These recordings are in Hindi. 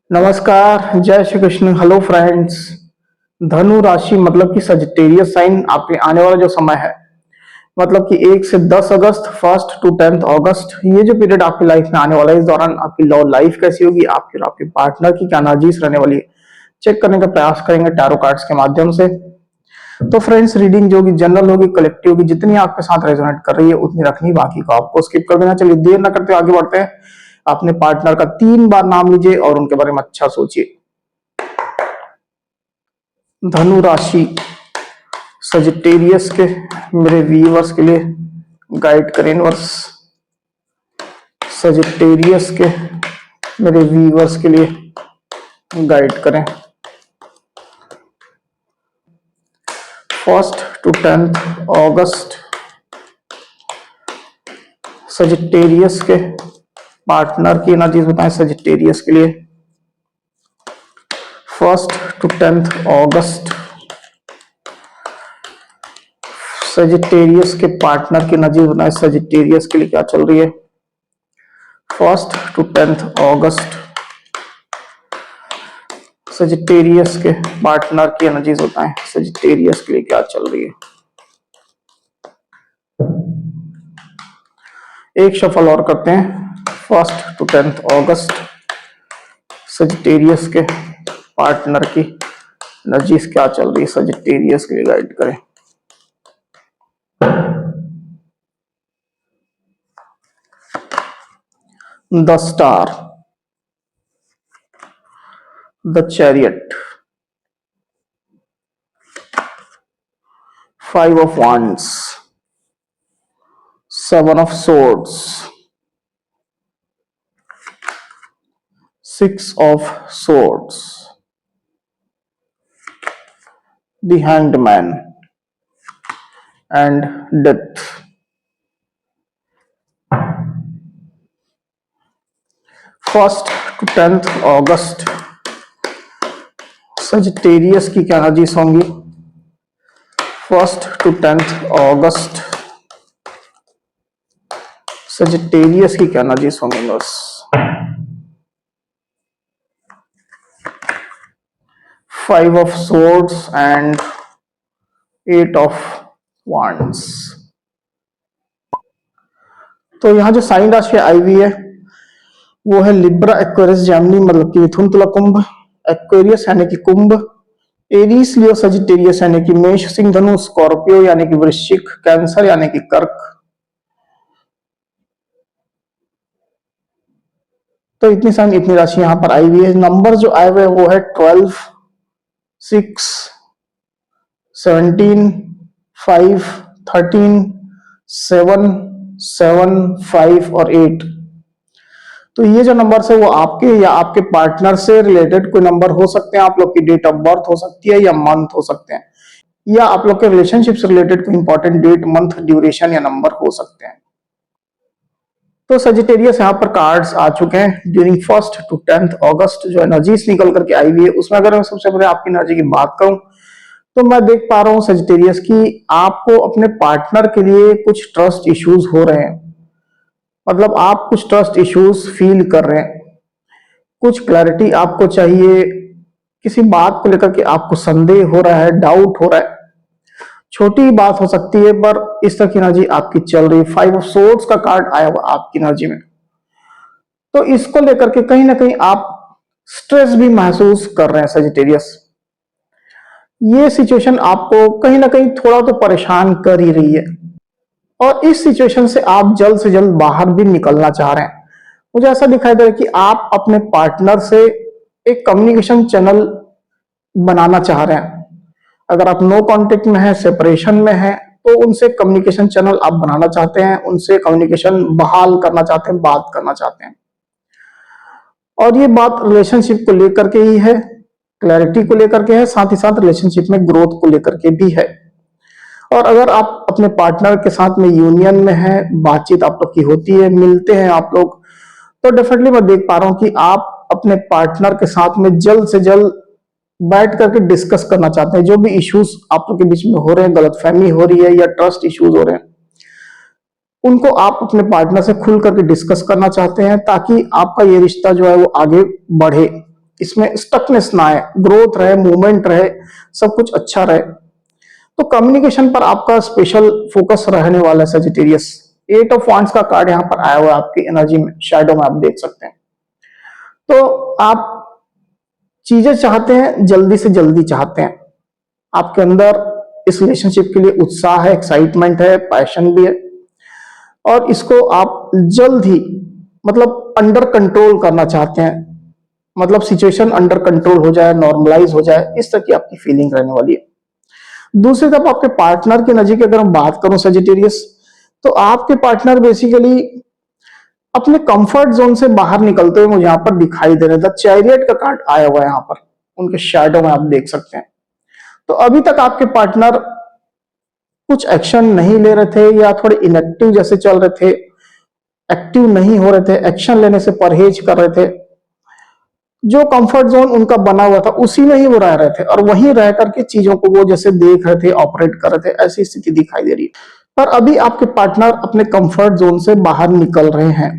नमस्कार, जय श्री कृष्ण। Hello friends. धनु राशि मतलब कि सजिटेरियस साइन आपके आने वाला जो समय है, मतलब कि 1 से 10 अगस्त, 1 टू 10 अगस्त, ये जो पीरियड आपकी लाइफ में आने वाला है, इस दौरान आपकी लव लाइफ कैसी होगी, आपके और आपके पार्टनर की क्या एनर्जीज रहने वाली है, चेक करने का प्रयास करेंगे टैरो कार्ड्स के माध्यम से। तो फ्रेंड्स, रीडिंग जो होगी जनरल होगी, कलेक्टिव होगी, जितनी आपके साथ रेजोनेट कर रही है उतनी रखनी, बाकी को आपको स्किप कर देना। चलिए देर न करते आगे बढ़ते हैं। अपने पार्टनर का 3 बार नाम लीजिए और उनके बारे में अच्छा सोचिए। धनु राशि सजिटेरियस के मेरे व्यूअर्स के लिए गाइड करें यूनिवर्स। सजिटेरियस के मेरे व्यूअर्स के लिए गाइड करें। 1 टू 10 अगस्त सजिटेरियस के पार्टनर की एनर्जीज बताएं। सजिटेरियस के लिए 1 टू 10 अगस्त सजिटेरियस के पार्टनर की एनर्जी बताएं। सजिटेरियस के लिए क्या चल रही है 1 टू 10 अगस्त सजिटेरियस के पार्टनर की एनर्जीज बताएं। सजिटेरियस के लिए क्या चल रही है। एक शफल और करते हैं। 1 टू 10 अगस्त सजिटेरियस के पार्टनर की एनर्जीज क्या चल रही है। सजिटेरियस के लिए गाइड करें। The star, the chariot, 5 of wands, 7 of swords, 6 of swords, the hanged man and death। 1 to 10 अगस्त सजिटेरियस की क्या एनर्जीज होंगी। 1 टू 10 अगस्त सजिटेरियस की क्या एनर्जीज होंगी बस। 5 of swords and 8 of wands। तो यहां जो साइन राशि आई हुई है वो है लिब्रा, एक्वेरियस, जेमिनी मतलब कि मिथुन, तुला, कुंभ। एक्वेरियस यानी कि कुंभ, एरीज, लियो, सजिटेरियस यानी कि मेष, सिंह, धनु, स्कॉर्पियो यानी कि वृश्चिक, कैंसर यानी कि कर्क। तो इतनी साइन, इतनी राशि यहां पर आई हुई है। नंबर जो आए हुए वो है 12, 6, 17, 5, 13, 7, 7, 5 और 8। तो ये जो नंबर है वो आपके या आपके पार्टनर से रिलेटेड कोई नंबर हो सकते हैं। आप लोग की डेट ऑफ बर्थ हो सकती है या मंथ हो सकते हैं, या आप लोग के रिलेशनशिप से रिलेटेड कोई इंपॉर्टेंट डेट, मंथ, ड्यूरेशन या नंबर हो सकते हैं। तो सजिटेरियस यहाँ पर कार्ड्स आ चुके हैं। ड्यूरिंग 1 टू 10 अगस्त जो एनर्जीज निकल करके आई हुई है उसमें अगर मैं सबसे पहले आपकी एनर्जी की बात करूं तो मैं देख पा रहा हूं सजिटेरियस की आपको अपने पार्टनर के लिए कुछ ट्रस्ट इश्यूज हो रहे हैं। मतलब आप कुछ ट्रस्ट इश्यूज फील कर रहे हैं, कुछ क्लैरिटी आपको चाहिए, किसी बात को लेकर के आपको संदेह हो रहा है, डाउट हो रहा है। छोटी बात हो सकती है पर इस तरह की एनर्जी आपकी चल रही है। 5 ऑफ सोर्ड्स का कार्ड आया हुआ आपकी एनर्जी में, तो इसको लेकर के कहीं ना कहीं आप स्ट्रेस भी महसूस कर रहे हैं सजिटेरियस। ये सिचुएशन आपको कहीं ना कहीं थोड़ा तो परेशान कर ही रही है और इस सिचुएशन से आप जल्द से जल्द बाहर भी निकलना चाह रहे हैं। मुझे ऐसा दिखाई दे रहा है कि आप अपने पार्टनर से एक कम्युनिकेशन चैनल बनाना चाह रहे हैं। अगर आप नो कांटेक्ट में हैं, सेपरेशन में हैं, तो उनसे कम्युनिकेशन चैनल आप बनाना चाहते हैं, उनसे कम्युनिकेशन बहाल करना चाहते हैं, बात करना चाहते हैं। और ये बात रिलेशनशिप को लेकर के ही है, क्लैरिटी को लेकर के है, साथ ही साथ रिलेशनशिप में ग्रोथ को लेकर के भी है। और अगर आप अपने पार्टनर के साथ में यूनियन में हैं, बातचीत आप लोग की होती है, मिलते हैं आप लोग, तो डेफिनेटली मैं देख पा रहा हूं कि आप अपने पार्टनर के साथ में जल्द से जल्द बैठ करके डिस्कस करना चाहते हैं। जो भी इश्यूज आप लोग के बीच में हो रहे हैं, गलतफहमी हो रही है या ट्रस्ट इश्यूज हो रहे हैं, उनको आप अपने पार्टनर से खुल करके डिस्कस करना चाहते हैं ताकि आपका ये रिश्ता जो है वो आगे बढ़े। इसमें स्टकनेस ना आए, ग्रोथ रहे, मूवमेंट रहे, सब कुछ अच्छा रहे। तो कम्युनिकेशन पर आपका स्पेशल फोकस रहने वाला है सजिटेरियस। 8 ऑफ वांड्स का कार्ड यहाँ पर आया हुआ है आपकी एनर्जी में, शैडो में आप देख सकते हैं। तो आप चीजें चाहते हैं, जल्दी से जल्दी चाहते हैं, आपके अंदर इस रिलेशनशिप के लिए उत्साह है, एक्साइटमेंट है, पैशन भी है, और इसको आप जल्द ही मतलब अंडर कंट्रोल करना चाहते हैं, मतलब सिचुएशन अंडर कंट्रोल हो जाए, नॉर्मलाइज हो जाए, इस तरह की आपकी फीलिंग रहने वाली है। दूसरी तरफ आपके पार्टनर की एनर्जी की अगर हम बात करूं सजिटेरियस, तो आपके पार्टनर बेसिकली अपने कंफर्ट जोन से बाहर निकलते हुए मुझे यहाँ पर दिखाई दे रहा था। चैरियट का कार्ड आया हुआ है यहाँ पर, उनके शैडो में आप देख सकते हैं। तो अभी तक आपके पार्टनर कुछ एक्शन नहीं ले रहे थे या थोड़े इनएक्टिव जैसे चल रहे थे, एक्टिव नहीं हो रहे थे, एक्शन लेने से परहेज कर रहे थे। जो कंफर्ट जोन उनका बना हुआ था उसी में ही वो रह रहे थे, और वहीं रह करके चीजों को वो जैसे देख रहे थे, ऑपरेट कर रहे थे, ऐसी स्थिति दिखाई दे रही है। पर अभी आपके पार्टनर अपने कंफर्ट जोन से बाहर निकल रहे हैं,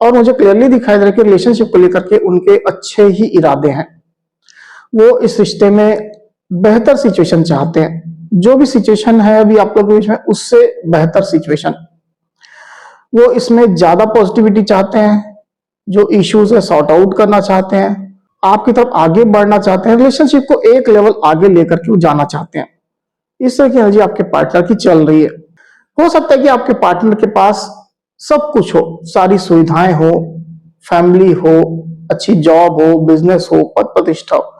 और मुझे क्लियरली दिखाई दे रहा है कि रिलेशनशिप को लेकर के उनके अच्छे ही इरादे हैं। वो इस रिश्ते में बेहतर सिचुएशन चाहते हैं, जो भी सिचुएशन है अभी आप लोगों के बीच में उससे बेहतर सिचुएशन। वो इसमें ज्यादा पॉजिटिविटी चाहते हैं, जो इश्यूज है सॉर्ट आउट करना चाहते हैं, आपकी तरफ आगे बढ़ना चाहते हैं, रिलेशनशिप को एक लेवल आगे लेकर के वो जाना चाहते हैं। इस तरह की एनर्जी आपके पार्टनर की चल रही है। हो सकता है कि आपके पार्टनर के पास सब कुछ हो, सारी सुविधाएं हो, फैमिली हो, अच्छी जॉब हो, बिजनेस हो, पद प्रतिष्ठा हो,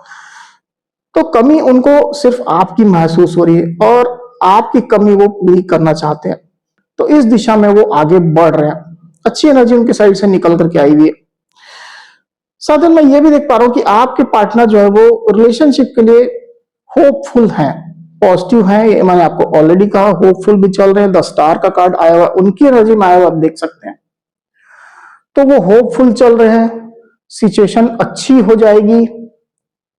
तो कमी उनको सिर्फ आपकी महसूस हो रही है और आपकी कमी वो पूरी करना चाहते हैं। तो इस दिशा में वो आगे बढ़ रहे हैं, अच्छी एनर्जी उनके साइड से निकल करके आई हुई है। साथ ही मैं ये भी देख पा रहा हूं कि आपके पार्टनर जो है वो रिलेशनशिप के लिए होपफुल हैं, पॉजिटिव हैं। ये मैंने आपको ऑलरेडी कहा, होपफुल भी चल रहे हैं। द स्टार का कार्ड आया हुआ, उनकी एनर्जी में आया हुआ, आप देख सकते हैं। तो वो होपफुल चल रहे हैं, सिचुएशन अच्छी हो जाएगी,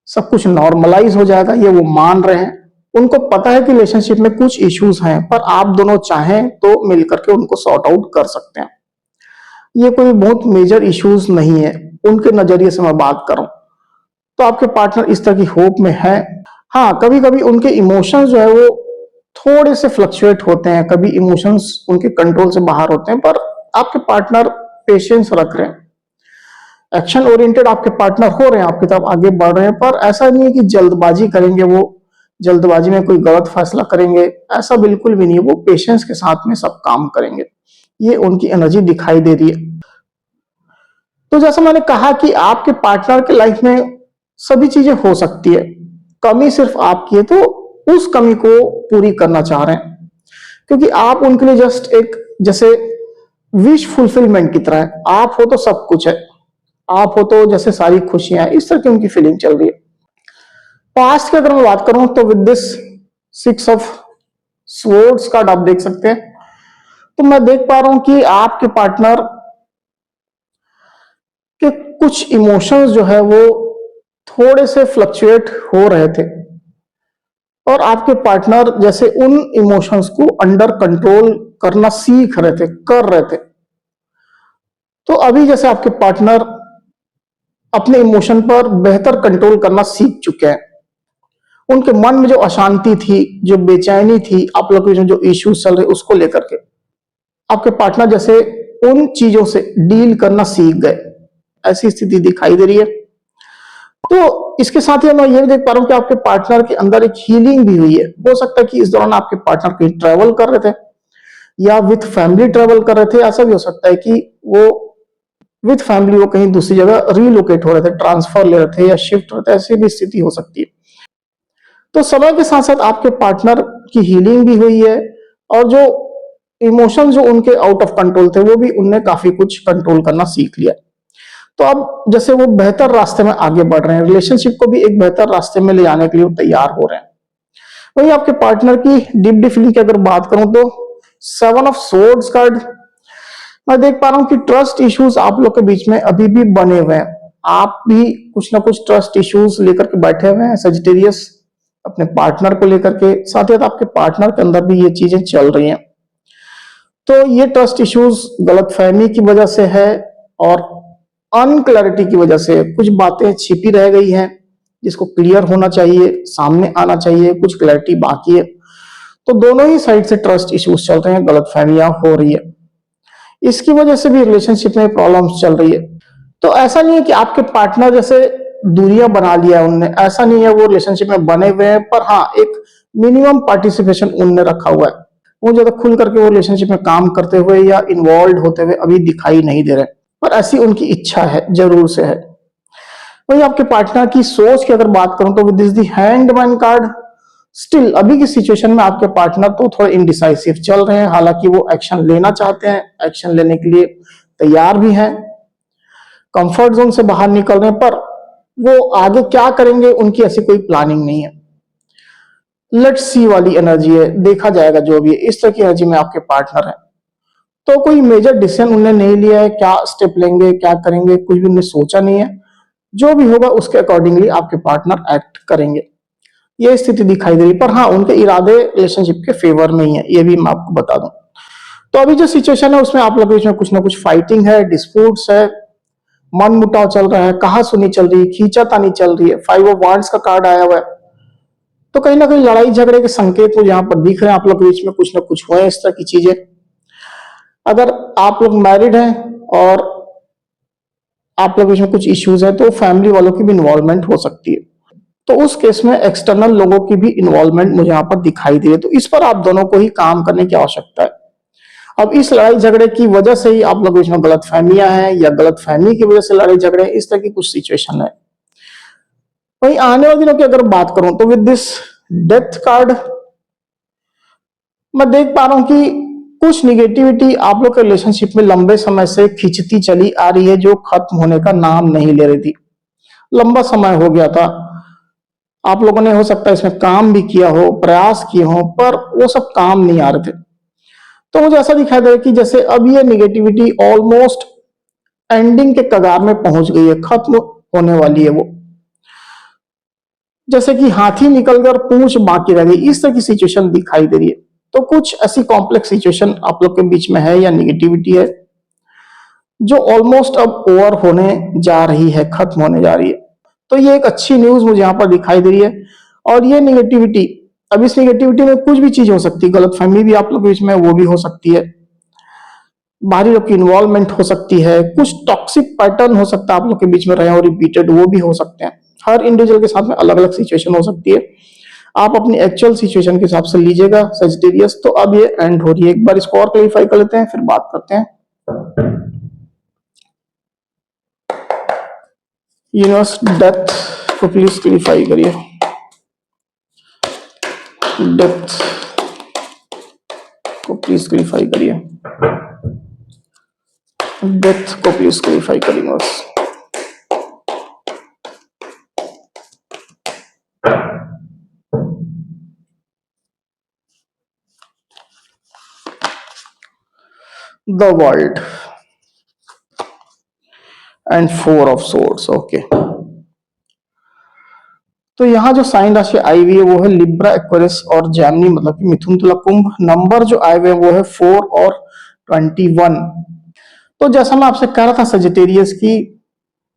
सब कुछ नॉर्मलाइज हो जाएगा, ये वो मान रहे हैं। उनको पता है कि रिलेशनशिप में कुछ इश्यूज हैं, पर आप दोनों चाहें तो मिलकर के उनको सॉर्ट आउट कर सकते हैं। ये कोई बहुत मेजर इश्यूज नहीं है, उनके नजरिए से मैं बात करूं तो आपके पार्टनर इस तरह की होप में है। हाँ, कभी कभी उनके इमोशंस जो है वो थोड़े से फ्लक्चुएट होते हैं, कभी इमोशंस उनके कंट्रोल से बाहर होते हैं, पर आपके पार्टनर पेशेंस रख रहे हैं, एक्शन ओरिएंटेड आपके पार्टनर हो रहे हैं, आपकी तरफ आगे बढ़ रहे हैं। पर ऐसा नहीं है कि जल्दबाजी करेंगे, वो जल्दबाजी में कोई गलत फैसला करेंगे, ऐसा बिल्कुल भी नहीं है। वो पेशेंस के साथ में सब काम करेंगे, ये उनकी एनर्जी दिखाई दे रही है। तो जैसा मैंने कहा कि आपके पार्टनर के लाइफ में सभी चीजें हो सकती है, कमी सिर्फ आपकी है, तो उस कमी को पूरी करना चाह रहे हैं, क्योंकि आप उनके लिए जस्ट एक जैसे विश फुलफिलमेंट की तरह है। आप हो तो सब कुछ है, आप हो तो जैसे सारी खुशियां, इस तरह की उनकी फीलिंग चल रही है। पास्ट की अगर मैं बात करूं तो with this 6 of swords card आप देख सकते हैं, तो मैं देख पा रहा हूं कि आपके पार्टनर के कुछ इमोशंस जो है वो थोड़े से फ्लक्चुएट हो रहे थे, और आपके पार्टनर जैसे उन इमोशंस को अंडर कंट्रोल करना सीख रहे थे, कर रहे थे। तो अभी जैसे आपके पार्टनर अपने इमोशन पर बेहतर कंट्रोल करना सीख चुके हैं। उनके मन में जो अशांति थी, जो बेचैनी थी, आप लोगों के जो इश्यूज चल रहे उसको लेकर के, आपके पार्टनर जैसे उन चीजों से डील करना सीख गए, ऐसी स्थिति दिखाई दे रही है। तो इसके साथ ही मैं ये भी देख पा रहा हूं कि आपके पार्टनर के अंदर एक हीलिंग भी हुई है। हो सकता है कि इस दौरान आपके पार्टनर कहीं ट्रैवल कर रहे थे या विथ फैमिली ट्रैवल कर रहे थे। ऐसा भी हो सकता है कि वो विथ फैमिली वो कहीं दूसरी जगह रीलोकेट हो रहे थे, ट्रांसफर ले रहे थे या शिफ्ट हो रहे थे, ऐसी भी स्थिति हो सकती है। तो समय के साथ साथ आपके पार्टनर की हीलिंग भी हुई है, और जो इमोशन जो उनके आउट ऑफ कंट्रोल थे वो भी उनने काफी कुछ कंट्रोल करना सीख लिया। तो अब जैसे वो बेहतर रास्ते में आगे बढ़ रहे हैं, रिलेशनशिप को भी एक बेहतर रास्ते में ले जाने के लिए तैयार हो रहे हैं। वही आपके पार्टनर की डीप फीलिंग की अगर बात करूं तो 7 ऑफ स्वॉर्ड्स कार्ड मैं देख पा रहा हूं कि ट्रस्ट इश्यूज आप लोग के बीच में अभी भी बने हुए हैं। आप भी कुछ ना कुछ ट्रस्ट इश्यूज लेकर के बैठे हुए हैं सजिटेरियस, अपने पार्टनर को लेकर के। साथ ही आपके पार्टनर के अंदर भी ये चीजें चल रही हैं। तो ये ट्रस्ट इश्यूज गलतफहमी की वजह से है, और अनक्लैरिटी की वजह से कुछ बातें छिपी रह गई हैं जिसको क्लियर होना चाहिए, सामने आना चाहिए, कुछ क्लैरिटी बाकी है। तो दोनों ही साइड से ट्रस्ट इश्यूज चल रहे हैं, गलतफहमियां हो रही है, इसकी वजह से भी रिलेशनशिप में प्रॉब्लम्स चल रही है। तो ऐसा नहीं है कि आपके पार्टनर जैसे दूरियां बना लिया उनने, ऐसा नहीं है, वो रिलेशनशिप में बने हुए हैं, पर हाँ एक मिनिमम पार्टिसिपेशन उनने रखा हुआ है। वो ज्यादा खुल करके वो रिलेशनशिप में काम करते हुए या इन्वॉल्व होते हुए अभी दिखाई नहीं दे रहे, पर ऐसी उनकी इच्छा है, जरूर से है। वही आपके पार्टनर की सोच की अगर बात करूं तो with this the handman card, still अभी की सिचुएशन में आपके पार्टनर तो थोड़े इनडिसाइसिव चल रहे हैं। हालांकि वो एक्शन लेना चाहते हैं, एक्शन लेने के लिए तैयार भी हैं, कंफर्ट जोन से बाहर निकल रहे हैं, पर वो आगे क्या करेंगे उनकी ऐसी कोई प्लानिंग नहीं है। लेट्स सी वाली एनर्जी है, देखा जाएगा जो भी है, इस तरह की एनर्जी में आपके पार्टनर है। तो कोई मेजर डिसीजन उन्होंने नहीं लिया है, क्या स्टेप लेंगे, क्या करेंगे, कुछ भी उन्होंने सोचा नहीं है। जो भी होगा उसके अकॉर्डिंगली आपके पार्टनर एक्ट करेंगे, ये स्थिति दिखाई दे रही। पर हाँ, उनके इरादे रिलेशनशिप के फेवर में ही है, ये भी मैं आपको बता दूं। तो अभी जो सिचुएशन है उसमें आप लोगों के बीच में कुछ ना कुछ फाइटिंग है, डिस्प्यूट्स है, मन मुटाव चल रहा है, कहा सुनी चल रही है, खींचातानी चल रही है। 5 ऑफ वांड्स का कार्ड आया हुआ है, तो कहीं ना कहीं लड़ाई झगड़े के संकेत मुझे यहाँ पर दिख रहे हैं। आप लोग के बीच में कुछ ना कुछ हुए इस तरह की चीजें। अगर आप लोग मैरिड हैं और आप लोग बीच में कुछ इश्यूज है तो फैमिली वालों की भी इन्वॉल्वमेंट हो सकती है। तो उस केस में एक्सटर्नल लोगों की भी इन्वॉल्वमेंट मुझे यहाँ पर दिखाई दे रही है। तो इस पर आप दोनों को ही काम करने की आवश्यकता है। अब इस लड़ाई झगड़े की वजह से ही आप लोग बीच में गलत फहमियां हैं या गलत फहमी की वजह से लड़ाई झगड़े, इस तरह की कुछ सिचुएशन है। वहीं आने वाले दिनों की अगर बात करूं तो विद दिस डेथ कार्ड मैं देख पा रहा हूं कि कुछ निगेटिविटी आप लोग के रिलेशनशिप में लंबे समय से खिंचती चली आ रही है, जो खत्म होने का नाम नहीं ले रही थी। लंबा समय हो गया था, आप लोगों ने हो सकता है इसमें काम भी किया हो, प्रयास किए हो, पर वो सब काम नहीं आ रहे थे। तो मुझे ऐसा दिखाई दे रहा है कि जैसे अब ये निगेटिविटी ऑलमोस्ट एंडिंग के कगार में पहुंच गई है, खत्म होने वाली है वो। जैसे कि हाथी निकलकर पूंछ बाकी रह गई, इस तरह की सिचुएशन दिखाई दे रही है। तो कुछ ऐसी कॉम्प्लेक्स सिचुएशन आप लोग के बीच में है या निगेटिविटी है जो ऑलमोस्ट अब ओवर होने जा रही है, खत्म होने जा रही है। तो ये एक अच्छी न्यूज मुझे यहाँ पर दिखाई दे रही है। और ये निगेटिविटी, अब इस निगेटिविटी में कुछ भी चीज हो सकती है, गलतफहमी भी आप लोग के बीच में वो भी हो सकती है, बाहरी लोग की इन्वॉल्वमेंट हो सकती है, कुछ टॉक्सिक पैटर्न हो सकता है आप लोग के बीच में रहे और रिपीटेड, वो भी हो सकते हैं। हर इंडिविजुअल के साथ में अलग अलग सिचुएशन हो सकती है। आप अपनी एक्चुअल सिचुएशन के हिसाब से लीजिएगा सजिटेरियस। तो अब ये एंड हो रही है, एक बार इसको और क्लैरिफाई कर लेते हैं फिर बात करते हैं। यूनिवर्स डेथ को प्लीज क्लैरिफाई करिए, डेथ को प्लीज क्लैरिफाई करिए, डेथ को प्लीज क्लैरिफाई करिए बस। The world and 4 of swords. Okay, तो यहां जो साइन राशि आई हुई है वो है लिब्रा, एक्वेरियस और जेमिनी, मतलब कि मिथुन, तुला, कुंभ। नंबर जो आए हुए हैं वो है 4 और 21। तो जैसा मैं आपसे कह रहा था सजिटेरियस की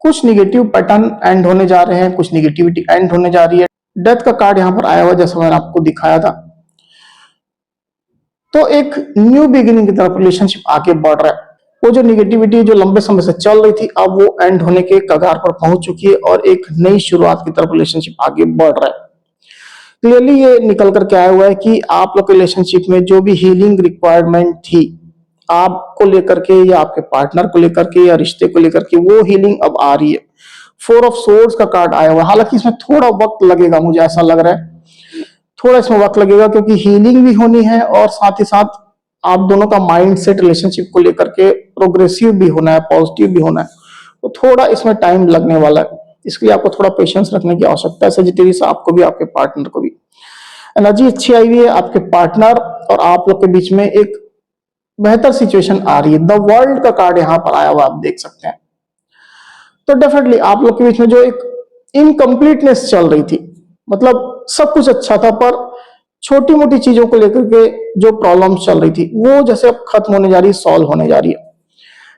कुछ निगेटिव पैटर्न एंड होने जा रहे हैं, कुछ निगेटिविटी एंड होने जा रही है। डेथ का कार्ड यहां पर आया हुआ जैसा मैंने आपको दिखाया था। तो एक न्यू बिगिनिंग की तरफ रिलेशनशिप आगे बढ़ रहा है। वो जो निगेटिविटी जो लंबे समय से चल रही थी अब वो एंड होने के कगार पर पहुंच चुकी है और एक नई शुरुआत की तरफ रिलेशनशिप आगे बढ़ रहा है। क्लियरली ये निकल कर के आया हुआ है कि आप लोग के रिलेशनशिप में जो भी हीलिंग रिक्वायरमेंट थी आपको लेकर के या आपके पार्टनर को लेकर के या रिश्ते को लेकर के, वो हीलिंग अब आ रही है। 4 ऑफ सोर्ड्स का कार्ड आया हुआ है। हालांकि इसमें थोड़ा वक्त लगेगा, मुझे ऐसा लग रहा है थोड़ा इसमें वक्त लगेगा, क्योंकि हीलिंग भी होनी है और साथ ही साथ आप दोनों का माइंड सेट रिलेशनशिप को लेकर के प्रोग्रेसिव भी होना है, पॉजिटिव भी होना है। तो थोड़ा इसमें टाइम लगने वाला है, इसके लिए आपको थोड़ा पेशेंस रखने की आवश्यकता है सजिटेरियस, आपको भी आपके पार्टनर को भी। एनर्जी अच्छी आई हुई है, आपके पार्टनर और आप लोग के बीच में एक बेहतर सिचुएशन आ रही है। द वर्ल्ड का कार्ड यहाँ पर आया हुआ आप देख सकते हैं। तो डेफिनेटली आप लोग के बीच में जो एक इनकम्प्लीटनेस चल रही थी, मतलब सब कुछ अच्छा था पर छोटी मोटी चीजों को लेकर के जो प्रॉब्लम चल रही थी वो जैसे अब खत्म होने जा रही है, सॉल्व होने जा रही है।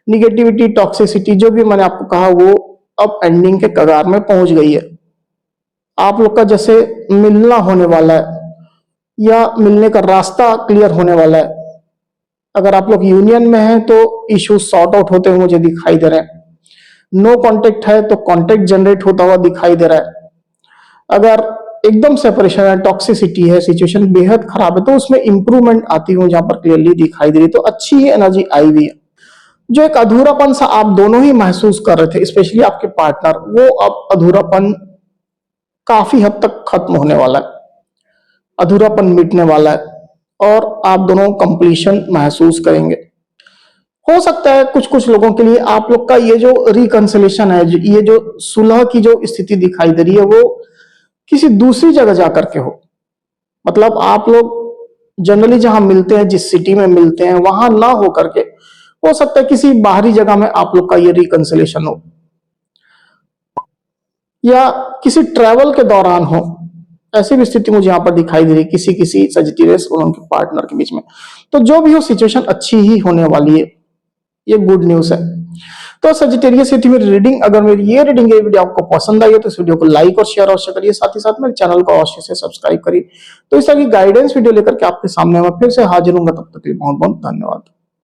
निगेटिविटी, टॉक्सिसिटी जो भी मैंने आपको कहा वो अब एंडिंग के कगार में पहुंच गई है। आप लोग का जैसे मिलना होने वाला है या मिलने का रास्ता क्लियर होने वाला है। अगर आप लोग यूनियन में हैं तो इश्यूज सॉर्ट आउट होते हुए मुझे दिखाई दे रहे हैं। नो कांटेक्ट है तो कांटेक्ट जनरेट होता हुआ दिखाई दे रहा है। अगर एकदम सेपरेशन है, टॉक्सिसिटी है, सिचुएशन बेहद खराब है, तो उसमें इंप्रूवमेंट आती हुई जहां पर क्लियरली दिखाई दे रही, तो अच्छी ही एनर्जी आई हुई है। जो एक अधूरापन सा आप दोनों ही महसूस कर रहे थे, स्पेशली आपके पार्टनर, वो अब अधूरापन काफी हद तक खत्म होने वाला है, अधूरापन मिटने वाला है और आप दोनों कंप्लीशन महसूस करेंगे। हो सकता है कुछ कुछ लोगों के लिए आप लोग का ये जो रिकंसिलेशन है, ये जो सुलह की जो स्थिति दिखाई दे रही है, वो किसी दूसरी जगह जाकर के हो। मतलब आप लोग जनरली जहां मिलते हैं, जिस सिटी में मिलते हैं, वहां ना हो करके हो सकता है किसी बाहरी जगह में आप लोग का ये रिकंसिलेशन हो, या किसी ट्रैवल के दौरान हो। ऐसी भी स्थिति मुझे यहाँ पर दिखाई दे रही है किसी सजिटेरियस और उनके पार्टनर के बीच में। तो जो भी हो, सिचुएशन अच्छी ही होने वाली है, ये गुड न्यूज है। तो सजिटेरियस सिटी में रीडिंग, अगर मेरी ये वीडियो आपको पसंद आई है तो इस वीडियो को लाइक और शेयर अवश्य करिए, साथ ही साथ मेरे चैनल को अवश्य से सब्सक्राइब करिए। तो इस तरह की गाइडेंस वीडियो लेकर के आपके सामने मैं फिर से हाजिर हूंगा, तब तक के लिए बहुत बहुत धन्यवाद।